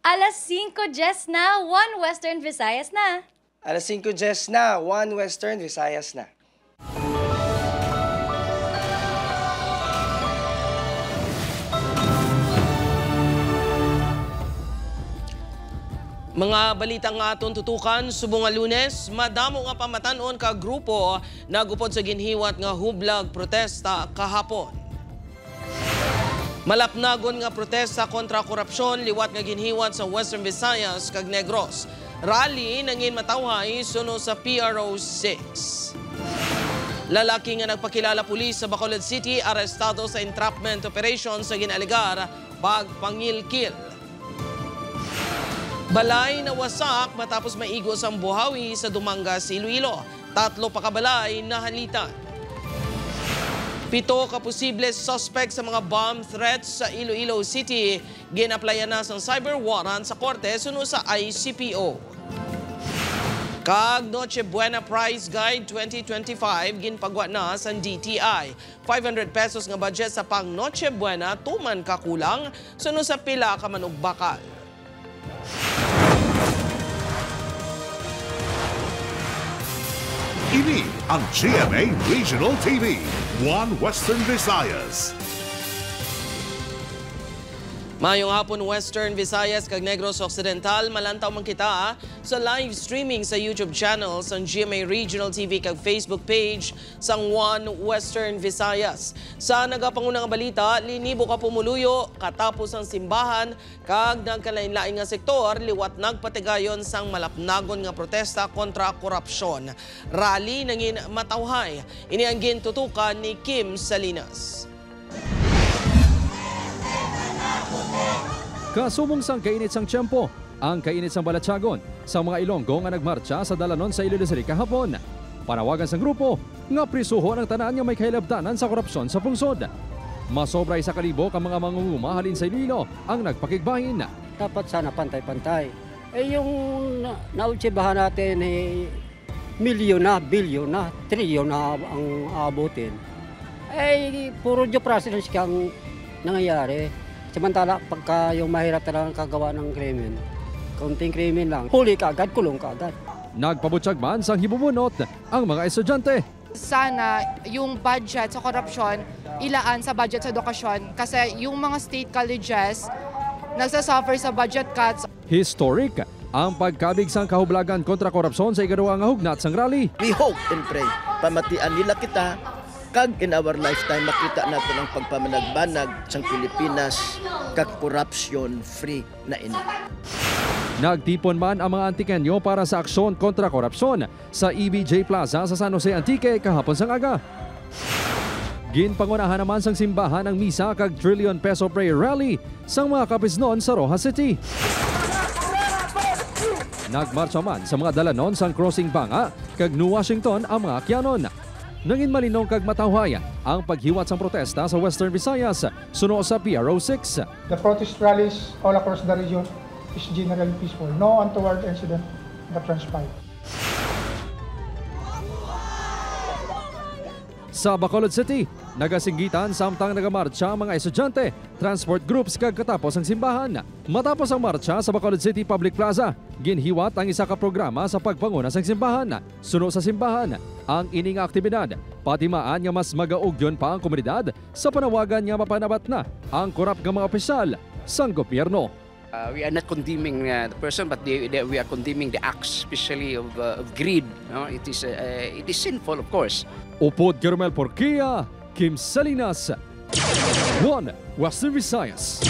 5:10 na, 1 Western Visayas na. 5:10 na, 1 Western Visayas na. Mga balitang nga atong tutukan, subong nga Lunes, madamo nga pamatanon ka grupo nagupod sa ginhiwat nga hublag protesta kahapon. Malapnagon nga protesta kontra korupsyon liwat nga ginhiwat sa Western Visayas kag Negros. Rally nangin matawhay suno sa PRO6. Lalaki nga nagpakilala pulis sa Bacolod City arestado sa entrapment operation sa ginaligar pagpangilkil. Balay na wasak matapos maigos ang buhawi sa Dumangas, Iloilo. 3 pa kabalay na halitan. 7 ka posible suspect sa mga bomb threats sa Iloilo City. Ginaplayan na sa cyber warrant sa korte suno sa ICPO. Kag Noche Buena Prize Guide 2025 ginpagwa na sa DTI. 500 pesos nga budget sa pang Noche Buena tuman kakulang suno sa pila ka manugbakal. Ini ang GMA Regional TV, 1 Western Visayas. Mayong hapon Western Visayas kag Negros Occidental, malantaw man kita sa live streaming sa YouTube channel sa GMA Regional TV kag Facebook page sang 1 Western Visayas. Sa nagapangunang balita, linibo ka pumuluyo katapos ang simbahan kag nagkalain-lain nga sektor liwat nagpatigayon sang malapnagon nga protesta kontra korupsyon. Rally nangin matawhay. Ini ang gintutukan ni Kim Salinas. Kasumong sang kainit sang tiyempo, ang kainit sang Balatsagon sa mga Ilonggo nga nagmarcha sa dalanon sa Iloilo City kahapon. Panawagan sang grupo nga prisuhon ang tanan nga may kahilabtanan sa korupsyon sa pungsod. Masobra 1,000 ka mga mangunguma halin sa Iloilo ang nagpakigbahin. Dapat sana pantay-pantay. Yung nautsibahan natin milyon na, bilyon na, trilyon na ang aabutin. Puro due process kang nangyayari. Samantala, pagka yung mahirap talagang kagawa ng krimen, kaunting krimen lang, huli ka agad, kulong ka agad. Nagpabutyag man sang hibubunot ang mga estudyante. Sana yung budget sa korupsyon ilaan sa budget sa edukasyon kasi yung mga state colleges nagsasuffer sa budget cuts. Historic ang pagkabig sang kahublagan kontra korupsyon sa ikaduwa nga hugnat sang rally. We hope and pray, pamatian nila kita, kag in our lifetime makita natin ang pagpamanagbanag sang Pilipinas kag corruption free na ini. Nagtipon man ang mga Antikenyo para sa aksyon kontra korupsyon sa EBJ Plaza sa San Jose Antique kahapon sang aga. Ginpangunahan naman sang simbahan ang misa kag trillion peso prayer rally sang mga kapisnon sa Rojas City. Nagmarcha man sa mga dalanon sang Crossing Banga kag New Washington ang mga Akyanon. Nangin malinong kag matawhay ang paghiwat sang protesta sa Western Visayas suno sa PRO6. The protest rallies all across the region is generally peaceful. No untoward incident that transpired. Sa Bacolod City, nagasinggitan samtang nagamarcha ang mga estudyante, transport groups kag katapos ang simbahan. Matapos ang marcha sa Bacolod City Public Plaza, ginhiwat ang isa ka programa sa pagpanguna sang simbahan. Suno sa simbahan, ang ining aktibidad, patimaan nga mas magaugyon pa ang komunidad sa panawagan nga mapanabat na ang korap nga mga opisyal sang gobyerno. We are not condemning the person, but we are condemning the acts, especially of greed. No? It is sinful, of course. Upod Germel Porquia, Kim Salinas, 1 Western Visayas.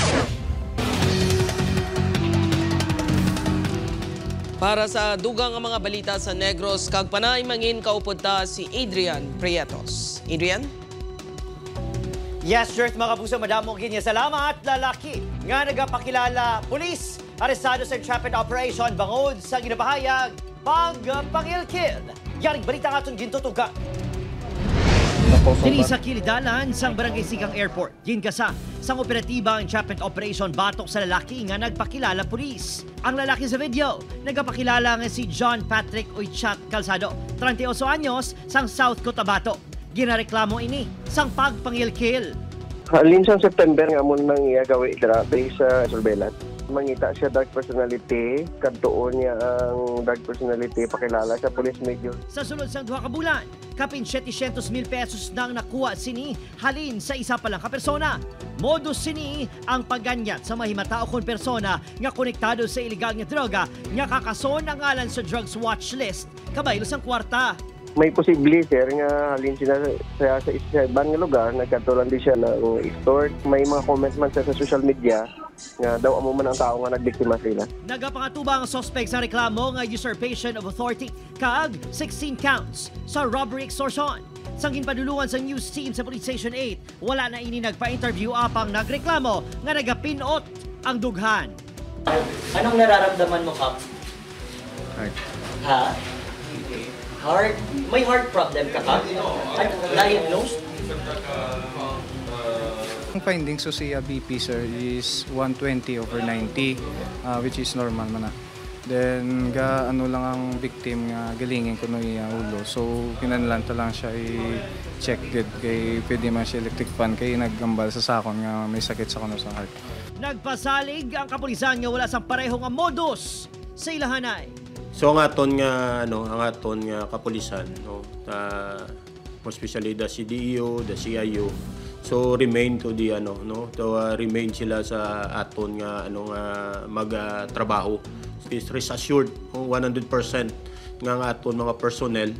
Para sa dugang ang mga balita sa Negros, kag panay mangin kaupod ta si Adrian Prietos. Adrian? Yes, Jert, mga kapuso, madamong kinya salamat. Lalaki nga nagapakilala, pulis, arestado sa entrapment operation bangod sa ginabahayag pagpangilkil. Yaring balita nga itong gintutugan. Diri sa Kilidalan sang Barangay Sigang Airport, ginkasa sang operatiba ang entrapment operation batok sa lalaki nga nagpakilala pulis. Ang lalaki sa video, nagpakilala nga si John Patrick Uychat Calzado, 38 anyos, sang South Cotabato. Ginareklamo ini sang pagpangilkil. Halin sang September nga mo nang iagawi dira sa surveillance. mangita siya drug personality, kadtuon niya ang drug personality, pakilala sa police major. Sa sulod sang 2 ka bulan, kapin 700,000 pesos nang nakuha sini halin sa isa pa lang ka persona. Modus sini ang pagganyat sa mahimatao kon persona nga konektado sa ilegal nga droga nga kakason ang ngalan sa drugs watch list kabaylo sang kwarta. May posible, sir, nga halin siya sa ibang lugar, nagkatulan din siya ng extort. May mga comment man siya sa social media nga daw amo man ang tao nga nagbiktima sila. Nagapangatubang ang suspect sa reklamo nga usurpation of authority kag 16 counts sa robbery extortion. Sang ginpadulungan sa news team sa Police Station 8, wala na ini nagpa-interview apang nagreklamo nga nagapinot ang dughan. Anong nararamdaman mo, Kap? Heart. Ha? Heart? May heart problem ka, Kap? Diagnosed? Ang findings so siya BP, sir, is 120/90, which is normal man na. Then, ano lang ang victim nga galingin ko no iya ulo. So, kinanlanta lang siya i-check good kay pwede man siya electric fan kay naggambal sa sakon nga may sakit sa kuno sa heart. Nagpasalig ang kapulisan nga wala sang pareho nga modus sa ilahanay. So ang aton nga kapulisan, no, more especially the CDEO, the CIO, so remain to the remain sila sa aton nga magtrabaho. Is rest assured 100% nga aton mga personnel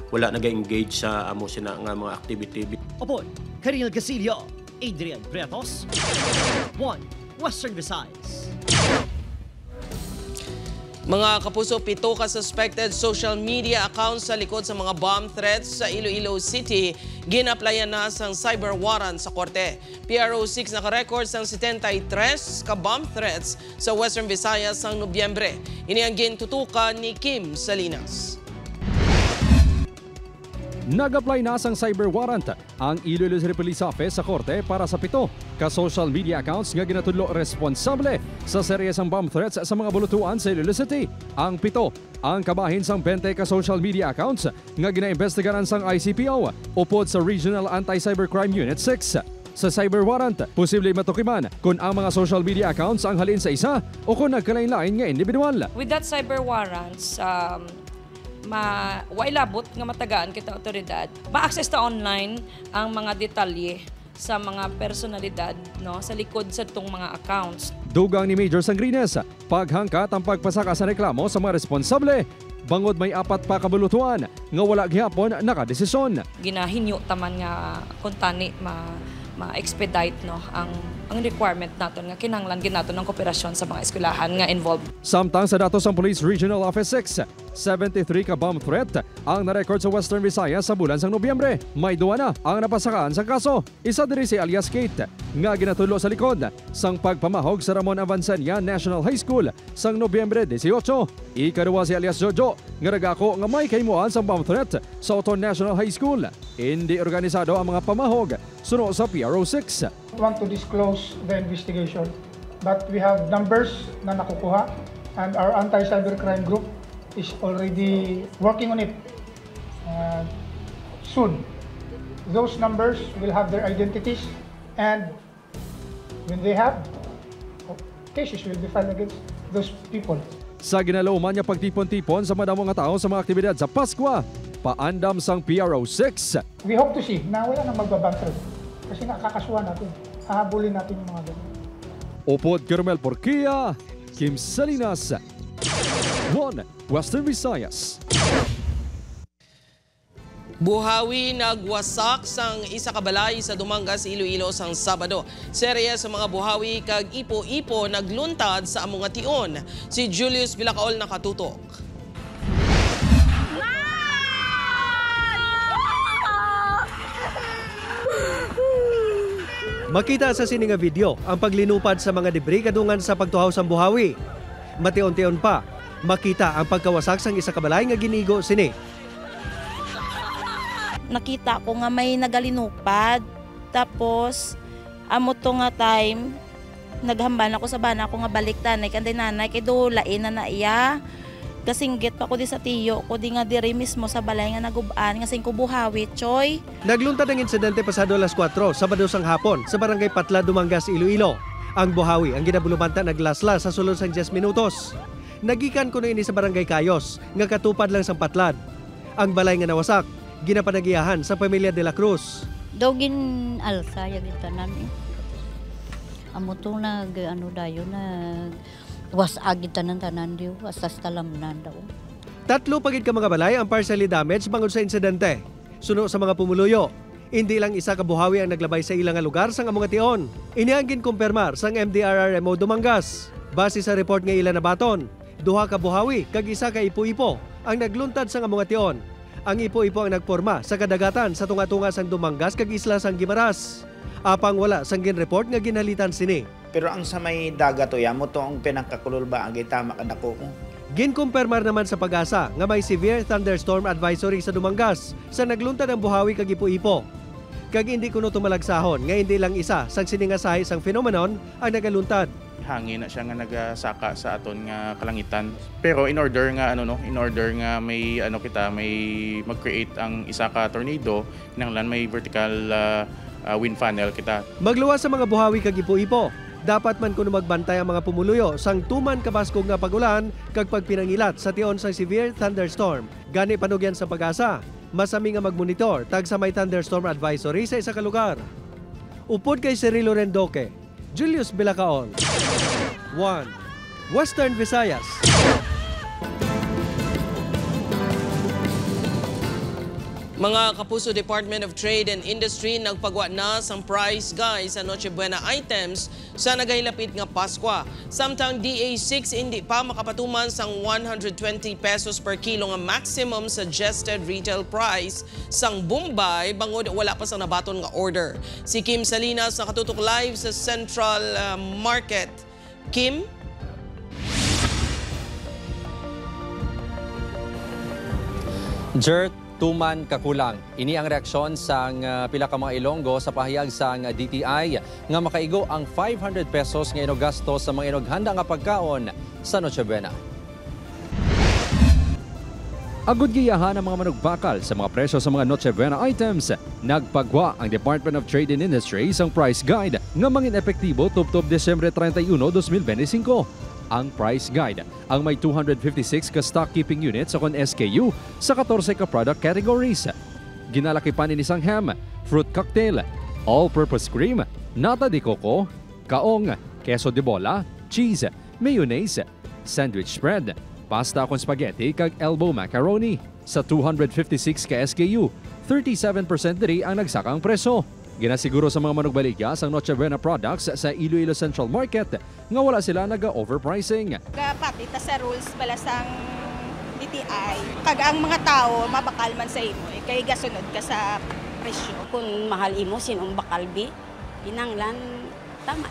wala naga-engage sa amo sina nga mga activity. Opon, Karil Gasilio, Adrian Bretos, 1 Western Visayas. Mga kapuso, 7 ka suspected social media accounts sa likod sa mga bomb threats sa Iloilo City ginaplayan na sang cyber warrant sa korte. PRO6 naka-record sang 73 ka bomb threats sa Western Visayas sang Nobyembre. Ini ang gintutukan ni Kim Salinas. Nag-apply na sang cyber warrant ang Iloilo City Police Office sa korte para sa 7 ka social media accounts nga ginatudlo responsable sa seryesang bomb threats sa mga bulutuan sa Iloilo City. Ang 7 ang kabahin sang 20 ka social media accounts nga ginaimbestigaran sang ICPO upod sa Regional Anti-Cybercrime Unit 6. Sa cyber warrant, posible matukiman kung ang mga social media accounts ang halin sa isa o kung nagkalain-lain nga individual. With that cyber warrants, wailabot nga matagaan kita otoridad, ma-access ta online ang mga detalye sa mga personalidad sa likod sa itong mga accounts. Dugang ni Major Sangrines, paghangkat ang pagpasaka sa reklamo sa mga responsable, bangod may 4 pa kabulutuan nga wala gihapon nakadesisyon. Ginahinyo taman nga kuntani ma-expedite ang requirement naton nga kinahanglan gid naton ng kooperasyon sa mga eskwelahan nga involved. Samtang sa datos ng Police Regional Office 6, 73 ka bomb threat ang na-record sa Western Visayas sa bulan sang Nobyembre. May 2 na ang napasakaan sa kaso. Isa diri si alias Kate nga ginatulo sa likod sang pagpamahog sa Ramon Avancenia National High School sang Nobyembre 18. Ikaduwa si alias Jojo nga nagako nga may kaymuan sa bomb threat sa Oton National High School. Hindi organisado ang mga pamahog suno sa PRO6. Want to disclose the investigation, but we have numbers na nakukuha and our anti-cybercrime group is already working on it. Soon, those numbers will have their identities, and when they have, cases will be filed against those people. Sa ginalauman niya pagtipon-tipon sa madamo nga tao sa mga aktibidad sa Paskwa, paandam sang PRO6. We hope to see na wala nang magbabantro kasi nakakasuhan natin. Hahabulin natin yung mga ganun. Upod Carmel Porquia, Kim Salinas, 1 Western Visayas. Buhawi nagwasak sang isa ka balay sa Dumangas, Iloilo sang Sabado. Serye sa mga buhawi kag ipo-ipo nagluntad sa among ation. Si Julius Vilacaol nakatutok. Makita sa sininga video ang paglinupad sa mga debris kadungan sa pagtuhaw sa buhawi. Mation-tion pa, makita ang pagkawasak sang isa ka balay nga ginigo sini. Nakita ko nga may nagalinupad, tapos amo to nga time naghamban ako sa bana ko nga balik tanay kanday nanay kay do lain na iya. Kasinggit pa ko di sa tiyo ko di nga diri mismo sa balay nga nagubaan nga sing buhawi choy. Nagluntad ang insidente pasado alas 4 Sabado sang hapon sa barangay Patla, Dumangas, Iloilo. Ang buhawi ang ginabulumanta naglaslas sa sulod sang 10 minutos. Nagikan kuno ini sa barangay Kayos nga katupad lang sang patlad. Ang balay nga nawasak ginapanagiyahan sa pamilya de la Cruz. Dogin alsa ya gitanan eh. Amo to dayo was agitanan tanan diyo asas talamnan daw. 3 pagid ka mga balay ang partially damaged bangod sa insidente. Suno sa mga pumuluyo. Hindi lang isa ka buhawi ang naglabay sa ilang lugar sang among ation. Ini ang ginkumpirmar sang MDRRMO Dumangas. Base sa report nga ila nabaton, 2 ka buhawi kag 1 ka ipo-ipo ang nagluntad sang among ation. Ang ipo-ipo ang nagporma sa kadagatan sa tunga-tunga sang Dumangas kag isla sang Guimaras. Apang wala sang ginreport nga ginhalitan sini. Pero ang sa may dagat to yamo to ang pinakakulol ba ang gitama kadako ko. Ginkumpirmar naman sa Pag-asa nga may severe thunderstorm advisory sa Dumangas sa nagluntad ang buhawi kag ipo-ipo. Kag hindi kuno tumalagsahon nga hindi lang isa sang siningasahi sang phenomenon ang nagaluntad. Hangin na siya nga nagasaka sa aton nga kalangitan. Pero in order nga may may mag-create ang isa ka tornado, kinahanglan may vertical wind funnel kita. Magluwas sa mga buhawi kag ipo-ipo. Dapat man kuno magbantay ang mga pumuluyo sang tuman kabaskog nga pagulan kag pagpinangilat sa tion sa severe thunderstorm. Gani panugyan sa Pag-asa. Masami nga magmonitor tag sa may thunderstorm advisory sa isa ka lugar. Upod kay Cirilo Rendoque, Julius Bilacaon. 1. Western Visayas. Mga kapuso, Department of Trade and Industry nagpagwa na sang price guide sa Noche Buena items sa nagahilapit nga Pasko. Samtang DA6 hindi pa makapatuman sang 120 pesos per kilo nga maximum suggested retail price sang Bombay bangod wala pa sa nabaton nga order. Si Kim Salinas nakatutok live sa Central Market. Kim? Jert, tuman kakulang. Ini ang reaksyon sang pila ka mga Ilonggo sa pahayag sang DTI nga makaigo ang 500 pesos nga inogasto sa mga inoghanda nga pagkaon sa Noche Buena. Agud giyahan ang mga manugbakal sa mga presyo sa mga Noche Buena items. Nagpagwa ang Department of Trade and Industry sang price guide nga mangin epektibo tubtob Desyembre 31, 2025. Ang price guide ang may 256 ka stock keeping units o kon SKU sa 14 ka product categories. Ginalaki pa ni isang ham, fruit cocktail, all-purpose cream, nata de coco, kaong, queso de bola, cheese, mayonnaise, sandwich spread, pasta kon spaghetti kag elbow macaroni. Sa 256 ka SKU, 37% diri ang nagsakang preso. Ginasiguro sa mga manugbaligya sang Noche Buena products sa Iloilo Central Market nga wala sila naga-overpricing. Pati ta sa rules bala sang DTI. Kag ang mga tao mabakal man sa imo kay gasunod ka sa presyo. Kung mahal imo sinong bakalbi, inanglan tama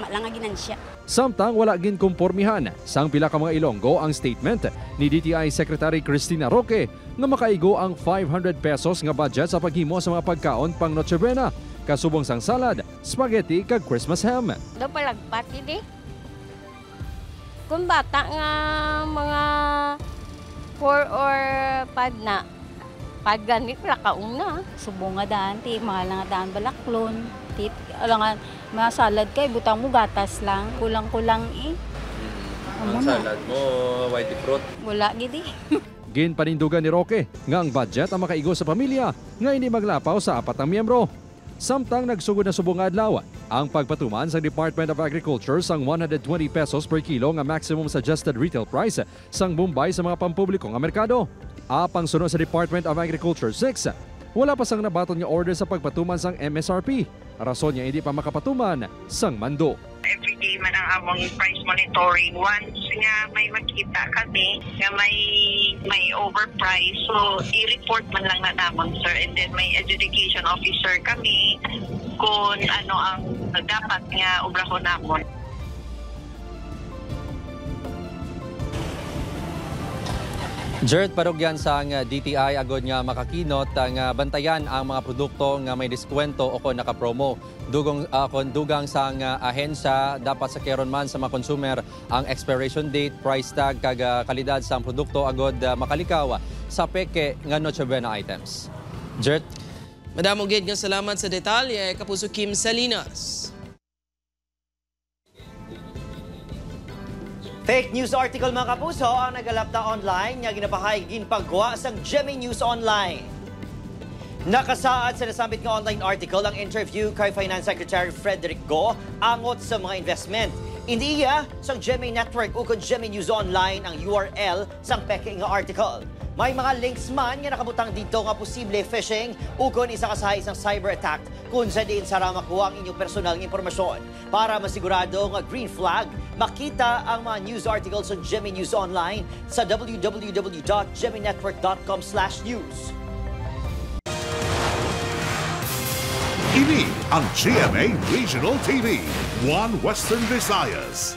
lang nga ginansya. Samtang wala gin kumpormihan sang pila ka mga Ilonggo ang statement ni DTI Secretary Cristina Roque nga makaigo ang 500 pesos nga budget sa paghimo sa mga pagkaon pang Noche Buena, kasubong sang salad, spaghetti kag Christmas ham. Do palagpat idi. Kung bata nga mga 4 or 5 na pagganit la kauna, subong nga daan ti mahal nga daan balaklon. Tit alangan mga salad kay butang mo gatas lang, kulang-kulang Ang salad mo white fruit. Wala gidi. Gin panindugan ni Roque nga ang budget ang makaigo sa pamilya nga hindi maglapaw sa 4 miyembro. Samtang nagsugod na subong adlaw ang pagpatuman sa Department of Agriculture sang 120 pesos per kilo nga maximum suggested retail price sang Bombay sa mga pampubliko nga merkado. Apang sunod sa Department of Agriculture 6, wala pa sang nabaton nga order sa pagpatuman sang MSRP. Rason niya hindi pa makapatuman sang mando. Everyday man ang among price monitoring. Once nga may makita kami nga may overprice, so i-report man lang na namon, sir. And then may adjudication officer kami kung ano ang dapat nga obrahon namon. Jert, parugyan sa DTI agod nga makakinot nga bantayan ang mga produkto nga may diskwento o kon nakapromo. Dugang sa ahensya dapat sa keron man sa mga consumer ang expiration date, price tag kag kalidad sa produkto agod makalikaw sa peke nga Noche Buena items. Jert, Madamong gid nga salamat sa detalye kapuso Kim Salinas. Fake news article mga kapuso ang nagalapta online nga ginapahay ginpagwa sang GMA News Online. Nakasaad sa nasambit nga online article ang interview kay Finance Secretary Frederick Go angot sa mga investment. Hindi iya sang GMA Network o kung GMA News Online ang URL sang peke nga article. May mga links man nga nakabutang dito nga posible phishing o kung isa kasahay isang cyber attack kung sa diin sara makuha ang inyong personal nga impormasyon. Para masigurado nga green flag, makita ang mga news articles sa GMA News Online sa www.gmanetwork.com/news. Ini ang GMA Regional TV, One Western Visayas.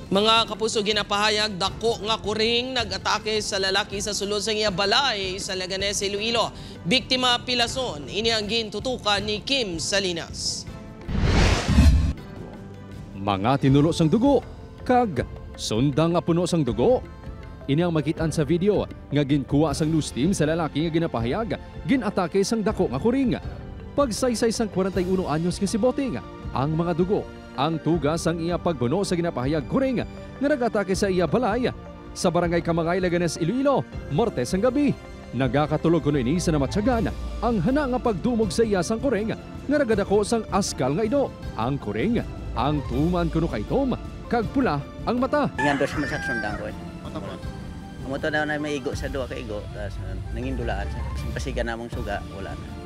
Mga kapuso, ginapahayag dako nga kuring nag-atake sa lalaki sa sulod sa iya balay sa Leganés, Iloilo. Biktima Pilason, ini ang gintutukan ni Kim Salinas. Mga tinulo sang dugo, kag sundang nga puno sang dugo. Ini ang makitaan sa video nga ginkuha sang news team sa lalaki nga ginapahayag, ginatake sang dako nga kuring. Pagsaysay sang 41 anyos nga si Boting, ang mga dugo. Ang tugas ang iya pagbuno sa ginapahayag kuring nga nag-atake sa iya balay sa barangay Kamangay, Leganés, Iloilo, Martes ang gabi. Nagakatulog kuno ini sa namatsagan ang hana nga pagdumog sa iya sang kuring nga nagadako sang askal nga ido. Ang kuring, ang tuman kuno kay Tom, kag pula ang mata. Ingando sa masaksundang ko. Amo to daw na may igo sa duwa ka igo, tapos nangindulaan sa pasigan namong suga, wala na.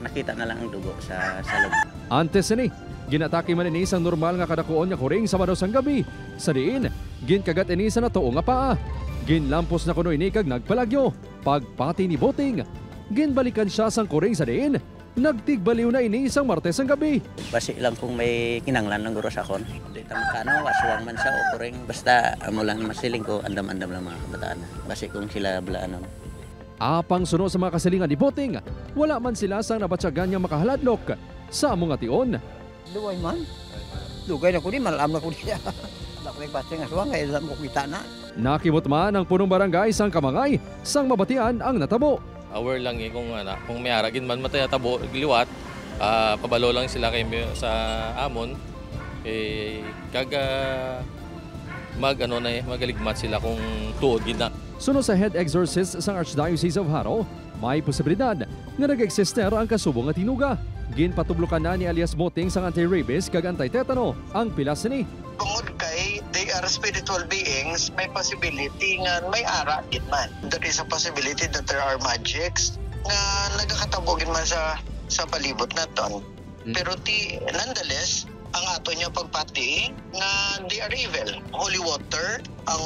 Nakita na lang ang dugo sa salog. Antes ni ginatake man ini sang normal nga kadakuon nga kuring sa mados ang gabi. Sa diin, ginkagat ini sa natuo nga paa. Ginlampos na kuno ini kag nagpalagyo. Pagpati ni Boting, ginbalikan siya sang kuring sa diin. Nagtigbaliw na ini isang Martes ang gabi. Basi lang kung may kinanglan ng guro sa kon. Di tamkano, aswang man siya o kuring. Basta amo lang masiling ko, andam-andam lang mga kabataan. Basi kung sila blaan. Apang suno sa mga kasilingan ni Boting, wala man sila sang nabatsagan nga makahaladlok sa among ation. Duway man. Dugay na ko ni, malam na ko niya. Dako ni paseng aswang, kaya alam ko kita na. Nakimot man ang punong barangay sang Kamangay, sang mabatian ang natabo. Aware lang kung may aragin man mataya tabo, liwat, pabalo lang sila kay sa amon. Magaligmat sila kung tuod gina. Suno sa head exorcist sa Archdiocese of Haro, may posibilidad nga nag-exister ang kasubong at tinuga. Ginpatublukan na ni alias Boting sang anti-rabies kag anti-tetano ang pilas ni. Tungod kay they are spiritual beings, may possibility nga may ara gid man. There is a possibility that there are magics nga nagakatabogin man sa palibot naton. Pero nonetheless, ang ato niya pagpati nga they are evil. Holy water, ang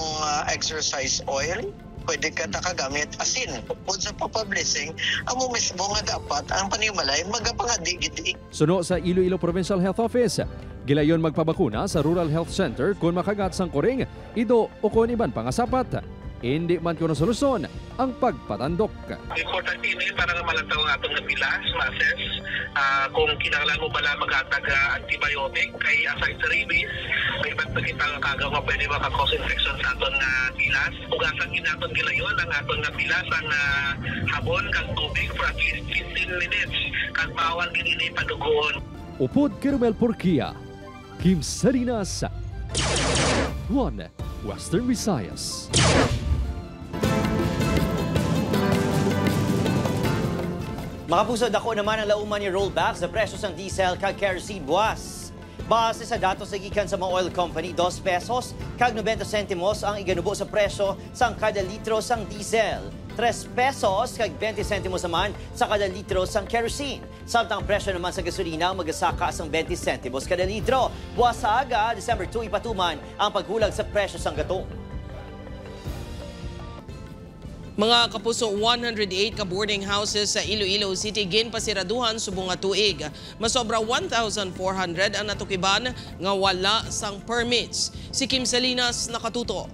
exorcise oil, pwede ka nakagamit asin. Bukod sa papablessing, amo mismo nga dapat ang panimalay magapangadigid. Suno sa Iloilo Provincial Health Office, gilayon magpabakuna sa Rural Health Center kung makagat sang kuring, ido o kung iban pangasapat. Hindi man kuno solusyon ang pagpatandok. Importante ini para nga malantaw ang atong napilas, masses. Kung kinahanglan mo bala maghatag antibiotic kay aside sa rabies, may iba't pagkita nga kagaw nga pwede maka-cause infection sa aton nga pilas. Ugasan ginaton gilayon ang aton nga pilas ang habon kang tubig for at least 15 minutes kag bawal ginini padugoon. Upod Kirmel Porquia, Kim Salinas, One Western Visayas. Mga puso, dako naman ang lauman ni rollback sa presyo ng diesel kag kerosene buwas. Base sa datos na gikan sa mga oil company, 2 pesos kag 90 sentimos ang iganubo sa presyo sang kada litro sang diesel. 3 pesos kag 20 sentimos naman sa kada litro sang kerosene. Samtang presyo naman sa gasolina magasaka sang 20 sentimos kada litro. Buwas sa aga, December 2 ipatuman ang paghulag sa presyo sang gatong. Mga kapuso, 108 ka boarding houses sa Iloilo City ginpasiraduhan subong nga tuig. Masobra 1,400 ang natukiban nga wala sang permits. Si Kim Salinas nakatutok.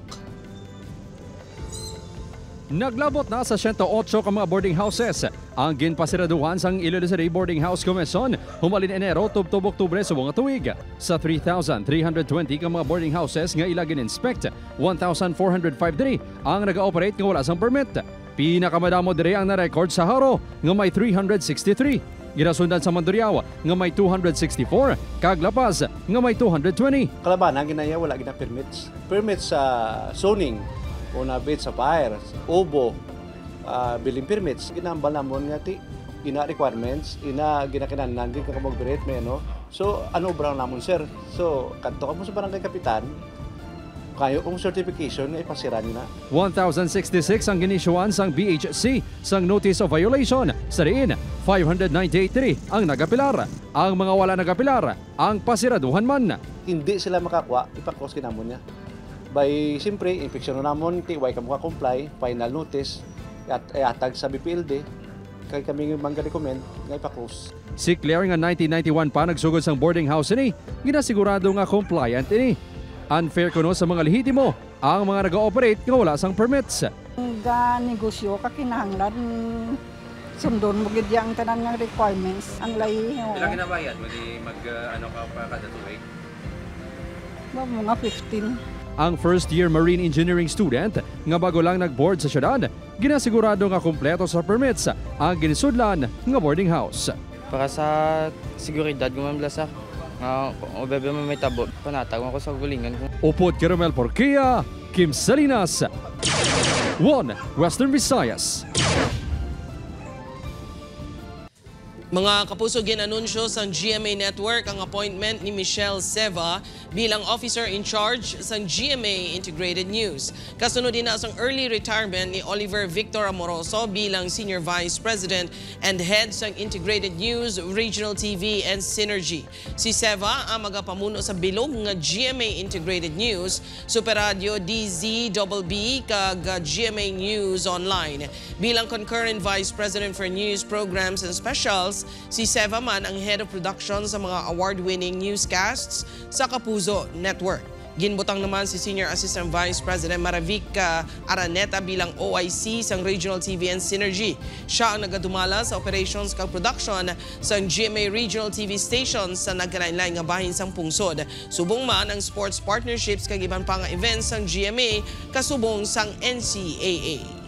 Naglabot na sa 108 ka mga boarding houses ang ginpasiraduhan sang Iloilo City Boarding House Commission humalin Enero tubtob Oktubre subong nga tuig. Sa 3,320 ka mga boarding houses nga ila gin-inspect, 1,405 diri ang naga-operate nga wala sang permit. Pinakamadamo diri ang na-record sa Haro nga may 363. Ginasundan sa Mandurriao nga may 264, kag La Paz nga may 220. Kalabanan ginaya wala gina permits. Permits sa zoning o na bid sa fire, ubo, building permits. Ginambal namon nga ti ina requirements, ina ginakinahanglan gid ka mag-operate may ano. So ano brown namon sir. So kadto ka mo sa barangay kapitan. Kayo kung certification nga ipasira na. 1,066 ang ginisyuan sang BHC sang notice of violation. Sa diin, 598 ang nagapilar. Ang mga wala nagapilar, ang pasiraduhan man. Hindi sila makakuha, ipakos kinamon niya. By siyempre, infeksyon namon, way ka maka-comply, final notice, at atag sa BPLD, kaya kami mangga-recommend nga ipakos. Si Claire nga 1991 pa nagsugod sang boarding house ini, ginasigurado nga compliant ini. Unfair kuno sa mga lehitimo ang mga nag-ooperate nga wala sang permits. Ga negosyo ka kinahanglan sundon mo gid yang tanan nga requirements ang lahi. Ilang ginabayad mo di ano ka pa kada tuig? Mga 15. Ang first year marine engineering student nga bago lang nag-board sa syudad, ginasigurado nga kumpleto sa permits ang ginisudlan nga boarding house. Para sa seguridad ko mamlasa. O bebe mo may tabo, panatag ako sa gulingan ko. Upod Caramel Porquia, Kim Salinas, 1 Western Visayas. Mga kapuso, ginanunsyo sa GMA Network ang appointment ni Michelle Seva bilang officer in charge sa GMA Integrated News. Kasunod din na ang early retirement ni Oliver Victor Amoroso bilang Senior Vice President and Head sa Integrated News, Regional TV and Synergy. Si Seva ang magapamuno sa bilog nga GMA Integrated News, Super Radio DZBB kag GMA News Online. Bilang concurrent Vice President for News Programs and Specials, si Seva man ang Head of Production sa mga award-winning newscasts sa Kapuso Network. Ginbutang naman si Senior Assistant Vice President Maravik Araneta bilang OIC sa Regional TV and Synergy. Siya ang nagadumala sa operations kag production sa GMA Regional TV stations sa nagkalain-lain nga bahin sang pungsod. Subong man ang sports partnerships kag iban pa nga events sang GMA kasubong sang NCAA.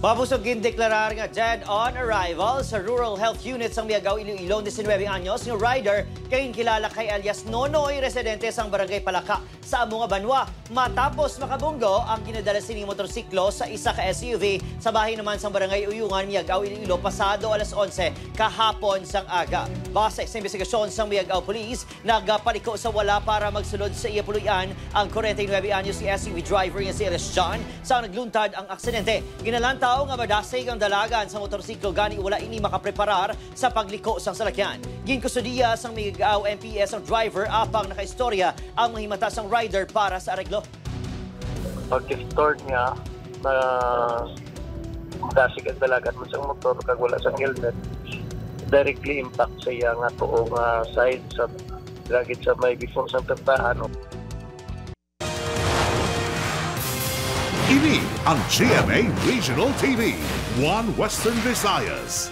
Mapusog gindeklarar nga dead on arrival sa Rural Health Unit sang Miagaw, Iloilo, 19 anyos nga rider kay kilala kay alias Nonoy, residente sang Barangay Palaka sa Amunga, Banwa. Matapos makabunggo ang ginadala sining motorsiklo sa isa ka SUV sa bahay naman sang Barangay Uyungan, Miagaw, Iloilo, pasado alas 11 kahapon sang aga. Base sa investigasyon sang Miagaw Police, nagapaliko sa wala para magsulod sa iya puluyan ang 49 anyos si SUV driver nga si Elias John sa nagluntad ang aksidente. Ginalanta nga madasig ang dalagan sa motorsiklo gani wala ini makapreparar sa pagliko sang salakyan. Ginkusudiya sang Miagaw MPS ang driver apang nakaistorya ang mahimata sang rider para sa areglo. Pag-start niya na dasig ang dalagan mo sa motor kag wala sang helmet, directly impact sa iya nga tuong side sa lagit sa may before sa pertahan. Ini ang GMA Regional TV, 1 Western Visayas.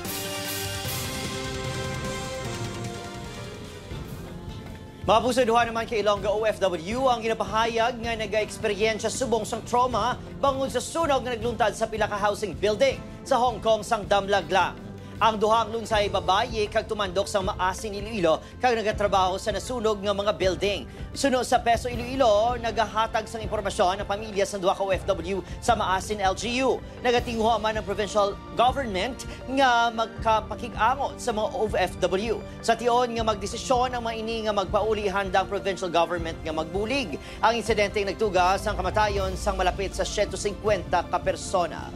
Mapusaduhan naman kay Ilongga OFW ang ginapahayag nga nag-eksperyensya subong sang trauma bangod sa sunog nga nagluntad sa pila ka housing building sa Hong Kong sang Damlaglang. Ang duhang lunsay babaye kag tumandok sa Maasin, Iloilo kag nagatrabaho sa nasunog nga mga building. Suno sa Peso, Iloilo, nagahatag sang impormasyon ang pamilya sa duha ka OFW sa Maasin LGU. Nagatinguha man ang provincial government nga magkapakig-angot sa mga OFW. Sa tion nga magdesisyon ang maini nga magpauli handa ang provincial government nga magbulig. Ang insidente nagtugas ang kamatayon sang malapit sa 150 ka persona.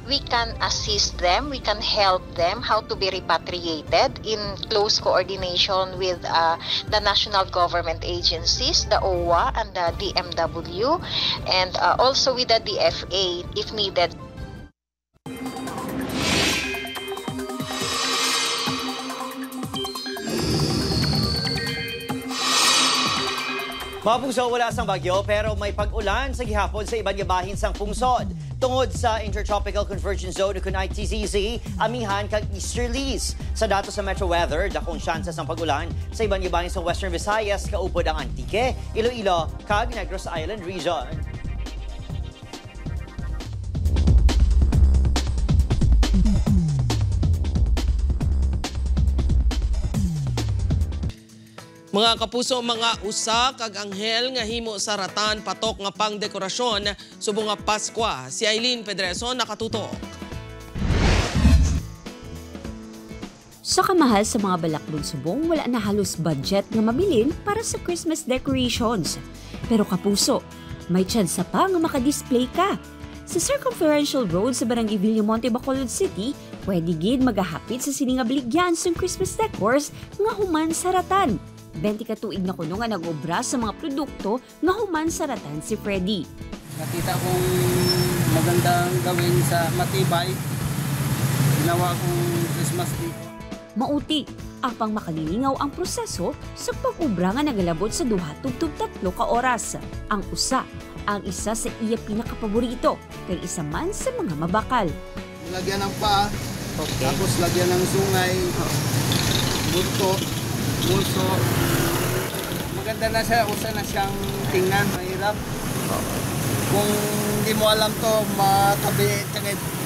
We can assist them, we can help them how to be repatriated in close coordination with the national government agencies, the OWA and the DMW, and also with the DFA if needed. Mapuso wala sang bagyo pero may pag-ulan sa gihapon sa ibang bahin sang pungsod. Tungod sa Intertropical Convergence Zone kun ITZZ, amihan kag easterlies. Sa datos sa Metro Weather, dakong syansas ng pag-ulan sa ibang ibahin sa Western Visayas, kaupod ang Antique, Iloilo, kag Negros Island Region. Mga kapuso, mga usa kag anghel nga himo sa ratan patok nga pang dekorasyon subong nga Pasko. Si Eileen Pedreso nakatutok. Sa kamahal sa mga balaklong subong, wala na halos budget nga mabilin para sa Christmas decorations. Pero kapuso, may tsansa pa nga makadisplay ka. Sa Circumferential Road sa Barangay Villamonte, Bacolod City, pwede gid magahapit sa sining nga baligyan sa Christmas decors nga human sa ratan. 20 ka tuig na kuno nga nag-obra sa mga produkto nga human sa ratan si Freddy. Nakita kong magandang gawin sa matibay. Ginawa kong Christmas tree. Mauti ang pang makalilingaw ang proseso sa pag-ubra nga nagalabot sa 2 tubtub 3 ka oras. Ang usa, ang isa sa iya pinakapaborito, kay isa man sa mga mabakal. Lagyan ng paa, tapos lagyan ng sungay, bulto, mulso. Maganda na siya, usa na siyang tingnan, mahirap. Kung hindi mo alam to,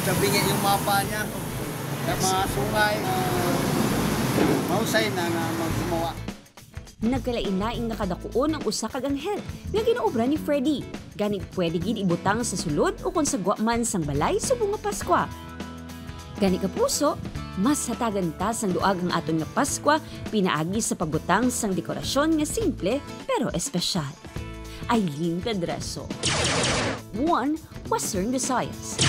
tabingi yung mapa niya. Sa mga sungay, mahusay na maggumawa. Nagkalain-laing nakadakuon ang usa ka anghel nga ginaobra ni Freddy. Ganit pwede gid ibutang sa sulod o kung sa man sang balay subong nga Pasko. Gani ka puso, mas hatagan ta sang duag ang aton nga Pasko pinaagi sa pagbutang sang dekorasyon nga simple pero espesyal. Eileen Pedreso, 1 Western Visayas.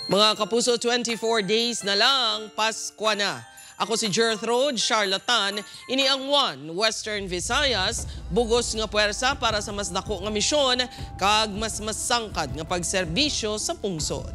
Mga kapuso, 24 days na lang, Pasko na. Ako si Jerth Road, Charlatan, ini ang 1 Western Visayas, bugos nga puwersa para sa mas dako nga misyon, kag mas masangkad nga pagserbisyo sa pungsod.